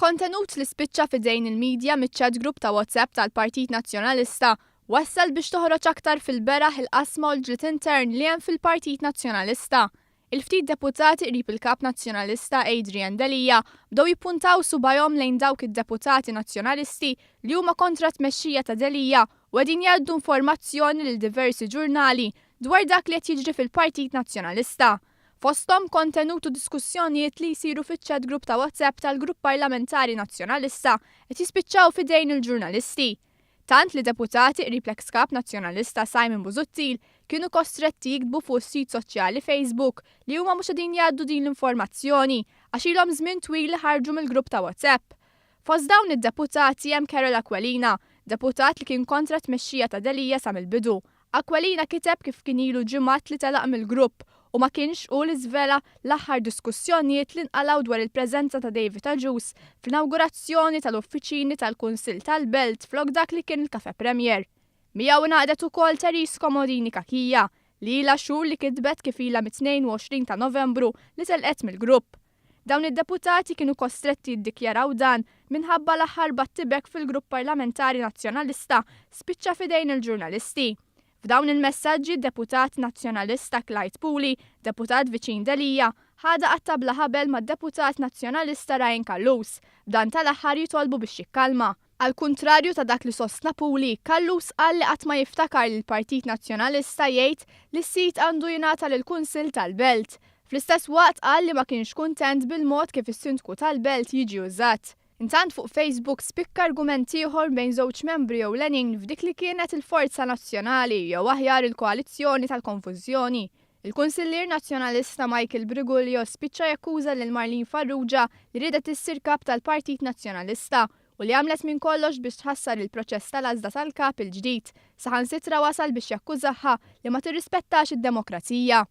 Il-kontenut li spiċċa fidejn il-medja miċ-chat group ta' WhatsApp tal-Partit Nazzjonalista wassal biex toħroġ aktar fil-beraħ il-qasma u l-ġlied intern li hemm fil-Partit Nazzjonalista. Il-ftit deputati qrib il-kap nazzjonalista Adrian Delija bdew jippuntaw subajhom lejn dawk id-deputati nazzjonalisti li huma kontra tmexxija ta' Delija u qegħdin jgħaddu informazzjoni lil diversi ġurnali dwar dak li qed jiġri fil-Partit Nazzjonalista. Fosthom kontenut u diskussjonijiet li jsiru fiċ-chat group ta' WhatsApp tal-grupp parlamentari nazzjonalista qed jispiċċaw fidejn il-ġurnalisti. Tant li deputati qrib l-eks kap nazzjonalista Simon Busuttil kienu kostretti jiktbu fuq is-sit soċjali Facebook li huma mhux qegħdin jgħaddu din l-informazzjoni għax ilhom żmien twil li ħarġu mill-grupp ta' WhatsApp. Fost dawn id-deputati hemm Carol Aquilina, deputat li kien kontra tmexxija ta' Delija sa mill-bidu. Aquilina kiteb kif kien ilu ġimgħat li telaq mill-grupp u ma kienx hu li żvela l-aħħar diskussjonijiet li nqalgħu dwar il-preżenza ta' David Aġus fl-inawgurazzjoni tal-uffiċini tal-Kunsill tal-Belt flok dak li kien il-Kafe Premier. Miegħu ngħaqdet ukoll Teresa Komodini Kakija li ilha xhur li kitbet kif ilha mit-22 ta' Novembru li telqet mill-grupp. Dawn id-deputati kienu kostretti jiddikjaraw dan minħabba l-aħħar battibek fil-grupp parlamentari nazzjonalista spiċċa fidejn il-ġurnalisti. F'dawn il-messaġġi d-deputat nazzjonalista Clyde Puli, deputat viċin Delija, ħada qattabla ħabel mad-deputat nazzjonalista Ryan Kallus, b'dan tal-aħħar jitolbu biex jikkalma. Al kuntrarju ta' dak li sostna Puli, Kallus qal li qatt ma jiftakar li l-Partit Nazzjonalista jgħid li s-sit għandu jingħata lill-Kunsill tal-Belt. Fl-istess waqt qal li ma kienx kuntent bil-mod kif is-Sindku tal-Belt jiġi użat. Intant fuq Facebook spikka argument ieħor bejn żewġ membri ewlenin f'dik li kienet il-Forza Nazzjonali jew aħjar il-Koalizzjoni tal-Konfużjoni. Il-Kunsillier Nazzjonalista Michael Briguglio spiċċa jakkuża lil Marlene Farrugia li riedet issir kap tal-Partit Nazzjonalista u li għamlet minn kollox biex tħassar il-proċess tal-għażla tal-kap il-ġdid, saħansitra wasal biex jakkużaha li ma tirrispettax id-demokrazija.